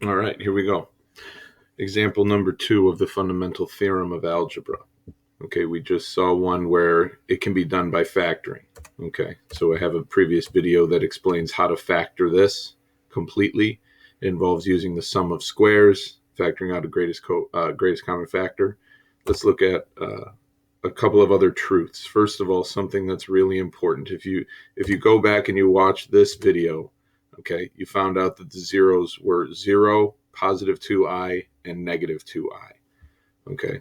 All right, here we go. Example number 2 of the fundamental theorem of algebra. Okay, we just saw one where it can be done by factoring. Okay, so I have a previous video that explains how to factor this completely. It involves using the sum of squares, factoring out a greatest common factor. Let's look at a couple of other truths. First of all, something that's really important. If you go back and you watch this video, okay, you found out that the zeros were 0, positive 2i, and negative 2i. Okay.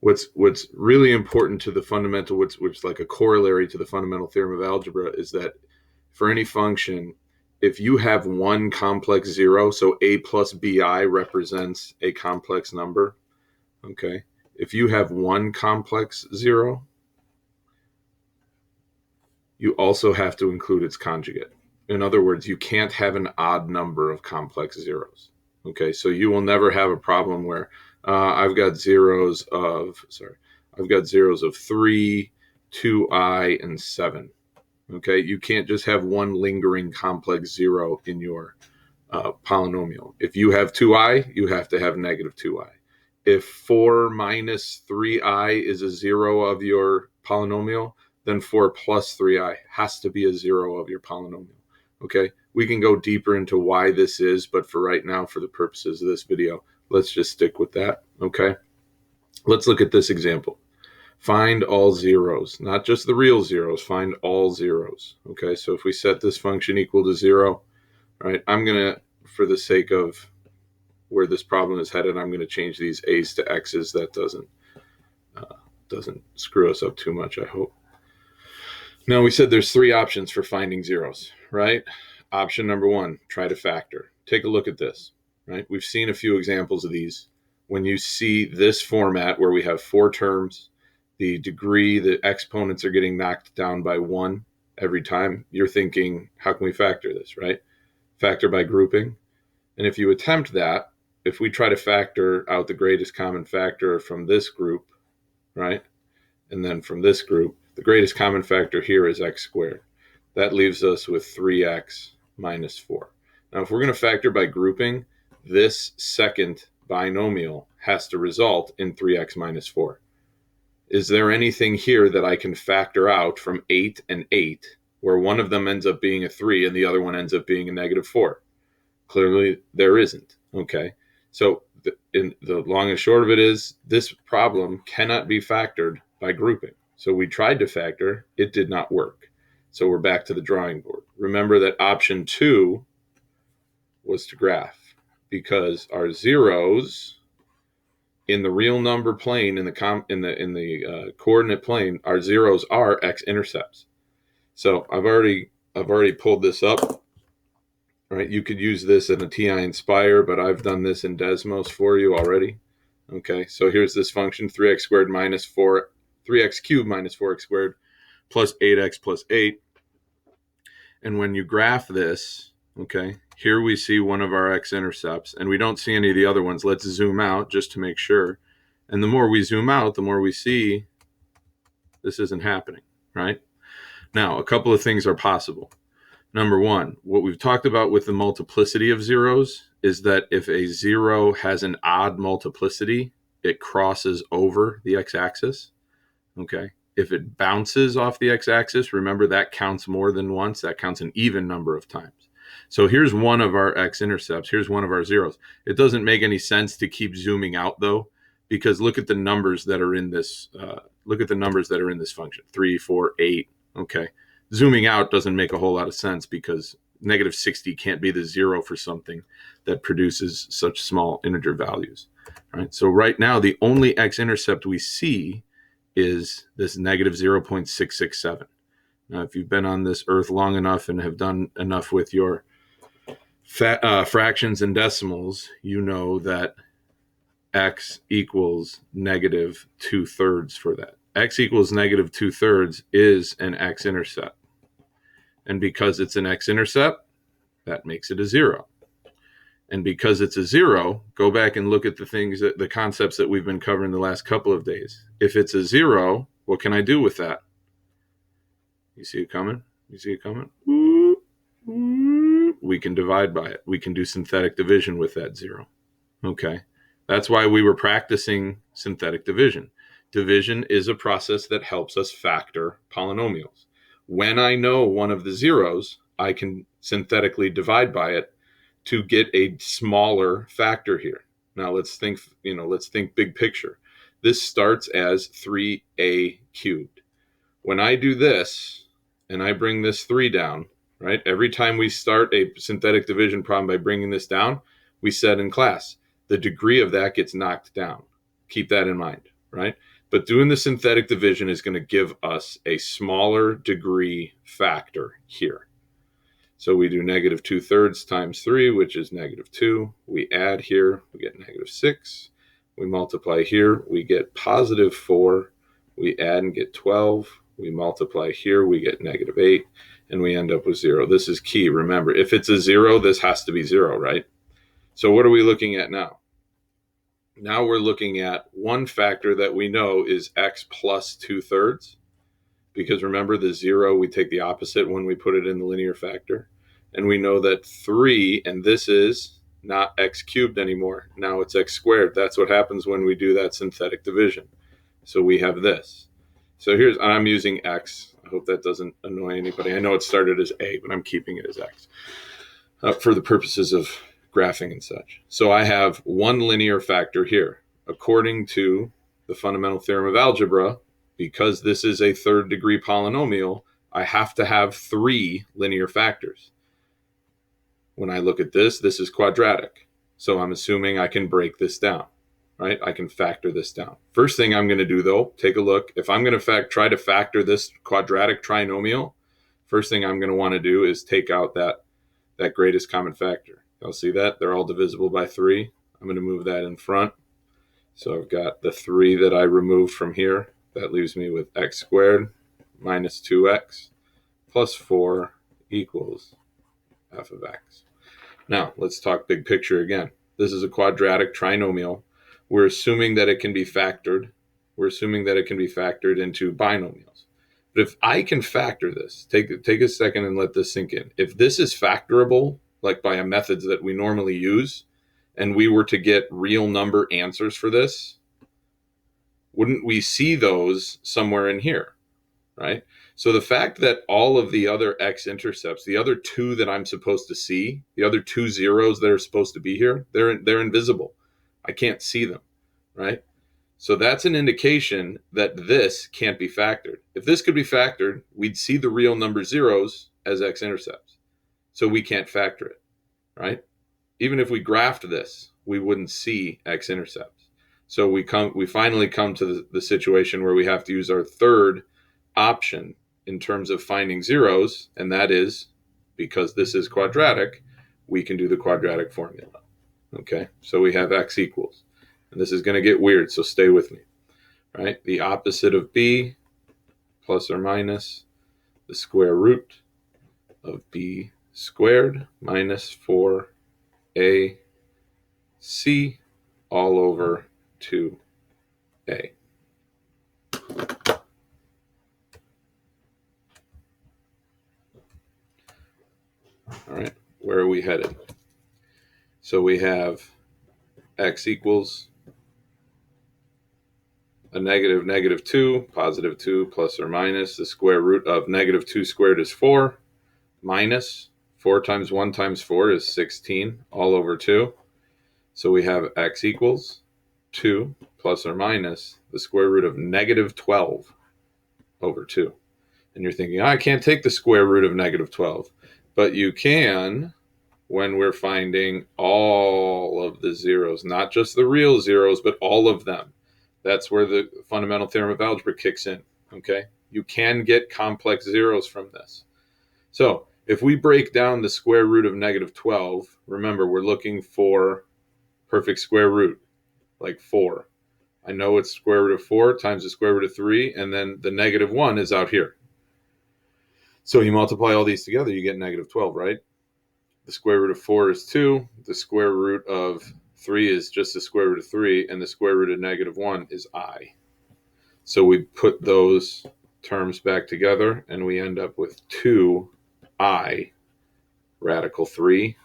What's really important to the fundamental, which like a corollary to the fundamental theorem of algebra, is that for any function, if you have one complex zero, so a plus bi represents a complex number, okay? If you have one complex zero, you also have to include its conjugate. In other words, you can't have an odd number of complex zeros. Okay, so you will never have a problem where I've got zeros of 3, 2i, and 7. Okay, you can't just have one lingering complex zero in your polynomial. If you have 2i, you have to have negative 2i. If 4 minus 3i is a zero of your polynomial, then 4 plus 3i has to be a zero of your polynomial. Okay, we can go deeper into why this is, but for right now, for the purposes of this video, let's just stick with that. Okay, let's look at this example. Find all zeros, not just the real zeros, find all zeros. Okay, so if we set this function equal to 0, right, I'm going to, for the sake of where this problem is headed, I'm going to change these a's to x's. That doesn't screw us up too much, I hope. Now, we said there's 3 options for finding zeros, right? Option number 1, try to factor. Take a look at this, right? We've seen a few examples of these. When you see this format where we have 4 terms, the degree, the exponents are getting knocked down by 1 every time, you're thinking, how can we factor this, right? Factor by grouping. And if you attempt that, if we try to factor out the greatest common factor from this group, right, and then from this group, the greatest common factor here is x squared. That leaves us with 3x minus 4. Now, if we're going to factor by grouping, this second binomial has to result in 3x minus 4. Is there anything here that I can factor out from 8 and 8 where one of them ends up being a 3 and the other one ends up being a negative 4? Clearly, there isn't. Okay, so the long and short of it is this problem cannot be factored by grouping. So we tried to factor, it did not work. So we're back to the drawing board. Remember that option 2 was to graph, because our zeros in the real number plane, in the coordinate plane, our zeros are x-intercepts. So I've already pulled this up. Right, you could use this in a TI Inspire, but I've done this in Desmos for you already. Okay, so here's this function, 3x squared minus 4, 3x cubed minus 4x squared plus 8x plus 8. And when you graph this, okay, here we see one of our x-intercepts, and we don't see any of the other ones. Let's zoom out just to make sure. And the more we zoom out, the more we see this isn't happening, right? Now, a couple of things are possible. Number 1, what we've talked about with the multiplicity of zeros is that if a zero has an odd multiplicity, it crosses over the x-axis. Okay. If it bounces off the x-axis, remember that counts more than once. That counts an even number of times. So here's one of our x-intercepts. Here's one of our zeros. It doesn't make any sense to keep zooming out, though, because look at the numbers that are in this. Function: 3, 4, 8. Okay. Zooming out doesn't make a whole lot of sense because negative 60 can't be the zero for something that produces such small integer values. Right. So right now, the only x-intercept we see is this negative 0.667. Now, if you've been on this earth long enough and have done enough with your fractions and decimals, you know that x equals negative 2/3 for that. X equals negative 2/3 is an x-intercept. And because it's an x-intercept, that makes it a zero. And because it's a zero, go back and look at the concepts that we've been covering the last couple of days. If it's a zero, what can I do with that? You see it coming? we can divide by it. We can do synthetic division with that 0. Okay, that's why we were practicing synthetic division. Division is a process that helps us factor polynomials. When I know one of the zeros, I can synthetically divide by it to get a smaller factor here. Now let's think big picture. This starts as 3a cubed. When I do this and I bring this 3 down, right? Every time we start a synthetic division problem by bringing this down, we said in class, the degree of that gets knocked down. Keep that in mind, right? But doing the synthetic division is going to give us a smaller degree factor here. So we do negative 2/3 times 3, which is negative 2. We add here, we get negative 6. We multiply here, we get positive 4. We add and get 12. We multiply here, we get negative 8. And we end up with 0. This is key. Remember, if it's a 0, this has to be 0, right? So what are we looking at now? Now we're looking at one factor that we know is x plus 2/3. Because remember, the 0, we take the opposite when we put it in the linear factor. And we know that 3, and this is not x cubed anymore. Now it's x squared. That's what happens when we do that synthetic division. So we have this. So I'm using x. I hope that doesn't annoy anybody. I know it started as a, but I'm keeping it as x for the purposes of graphing and such. So I have one linear factor here. According to the fundamental theorem of algebra, because this is a third degree polynomial, I have to have 3 linear factors. When I look at this is quadratic. So I'm assuming I can break this down, right? I can factor this down. First thing I'm going to do, though, take a look. If I'm going to try to factor this quadratic trinomial, first thing I'm going to want to do is take out that greatest common factor. You'll see that they're all divisible by 3. I'm going to move that in front. So I've got the 3 that I removed from here. That leaves me with x squared minus 2x plus 4 equals f of x. Now, let's talk big picture again. This is a quadratic trinomial. We're assuming that it can be factored. We're assuming that it can be factored into binomials. But if I can factor this, take a second and let this sink in. If this is factorable, like by a methods that we normally use, and we were to get real number answers for this, wouldn't we see those somewhere in here, right? So the fact that all of the other x-intercepts, the other 2 that I'm supposed to see, the other 2 zeros that are supposed to be here, they're invisible. I can't see them, right? So that's an indication that this can't be factored. If this could be factored, we'd see the real number zeros as x-intercepts. So we can't factor it, right? Even if we graphed this, we wouldn't see x-intercepts. So we finally come to the situation where we have to use our third option in terms of finding zeros, and that is, because this is quadratic, we can do the quadratic formula. Okay, so we have x equals, and this is going to get weird, so stay with me, right? The opposite of b plus or minus the square root of b squared minus 4ac all over 2a. All right, where are we headed? So we have x equals a negative 2, positive 2, plus or minus the square root of negative 2 squared is 4, minus 4 times 1 times 4 is 16, all over 2. So we have x equals 2 plus or minus the square root of negative 12 over 2. And you're thinking, I can't take the square root of negative 12. But you can when we're finding all of the zeros, not just the real zeros, but all of them. That's where the fundamental theorem of algebra kicks in, okay? You can get complex zeros from this. So if we break down the square root of negative 12, remember, we're looking for perfect square root, like 4. I know it's square root of 4 times the square root of 3, and then the negative 1 is out here. So you multiply all these together, you get negative 12, right? The square root of 4 is 2. The square root of 3 is just the square root of 3. And the square root of negative 1 is I. So we put those terms back together, and we end up with 2i radical 3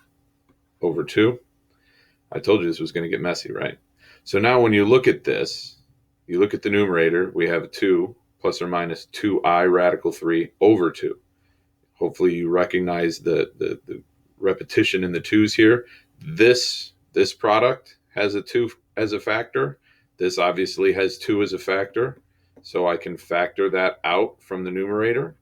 over 2. I told you this was going to get messy, right? So now when you look at this, you look at the numerator, we have 2 plus or minus 2i radical 3 over 2. Hopefully you recognize the repetition in the 2's here. This product has a 2 as a factor. This obviously has 2 as a factor. So I can factor that out from the numerator.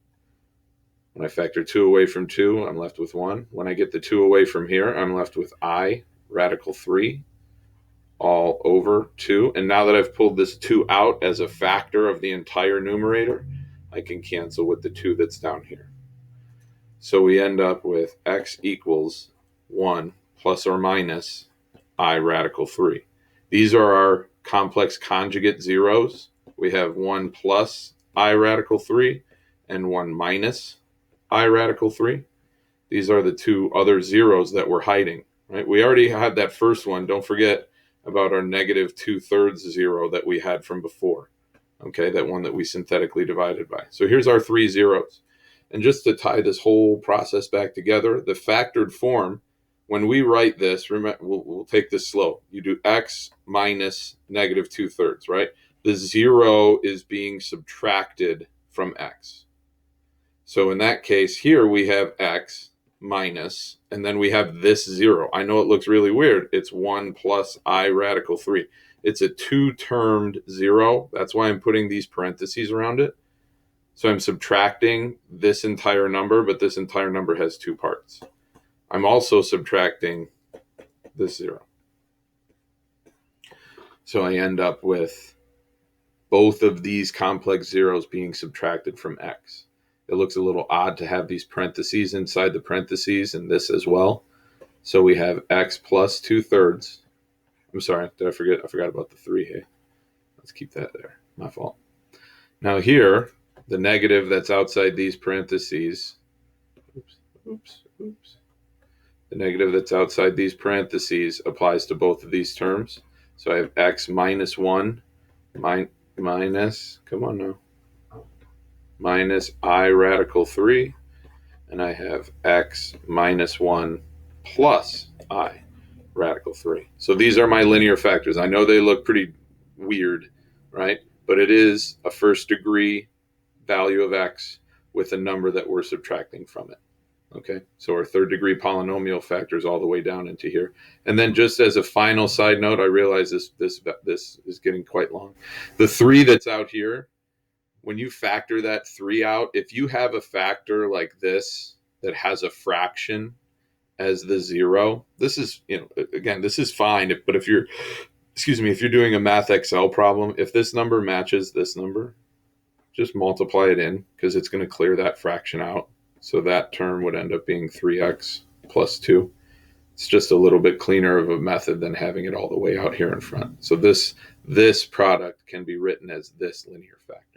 When I factor 2 away from 2, I'm left with 1. When I get the 2 away from here, I'm left with I radical 3 all over 2. And now that I've pulled this 2 out as a factor of the entire numerator, I can cancel with the 2 that's down here. So we end up with x equals 1 plus or minus I radical 3. These are our complex conjugate zeros. We have 1 plus I radical 3 and 1 minus I radical 3. These are the two other zeros that we're hiding, right? We already had that first one. Don't forget about our negative 2/3 zero that we had from before, okay? That one that we synthetically divided by. So here's our 3 zeros. And just to tie this whole process back together, the factored form, when we write this, remember, we'll take this slow. You do x minus negative 2/3, right? The 0 is being subtracted from x. So in that case, here we have x minus, and then we have this 0. I know it looks really weird. It's 1 plus I radical 3. It's a 2-termed 0. That's why I'm putting these parentheses around it. So I'm subtracting this entire number, but this entire number has 2 parts. I'm also subtracting this 0. So I end up with both of these complex zeros being subtracted from x. It looks a little odd to have these parentheses inside the parentheses and this as well. So we have x plus 2/3. I'm sorry, did I forget? I forgot about the 3. Hey, let's keep that there. My fault. Now here, the negative that's outside these parentheses, the negative that's outside these parentheses applies to both of these terms. So I have x minus 1 minus, come on now, minus I radical 3, and I have x minus 1 plus I radical 3. So these are my linear factors. I know they look pretty weird, right? But it is a first degree value of x with a number that we're subtracting from it. Okay, so our third degree polynomial factors all the way down into here. And then just as a final side note, I realize this is getting quite long. The 3 that's out here, when you factor that 3 out, if you have a factor like this that has a fraction as the 0, this is, again, this is fine. But if you're, if you're doing a Math Excel problem, if this number matches this number, just multiply it in because it's going to clear that fraction out. So that term would end up being 3x plus 2. It's just a little bit cleaner of a method than having it all the way out here in front. So this product can be written as this linear factor.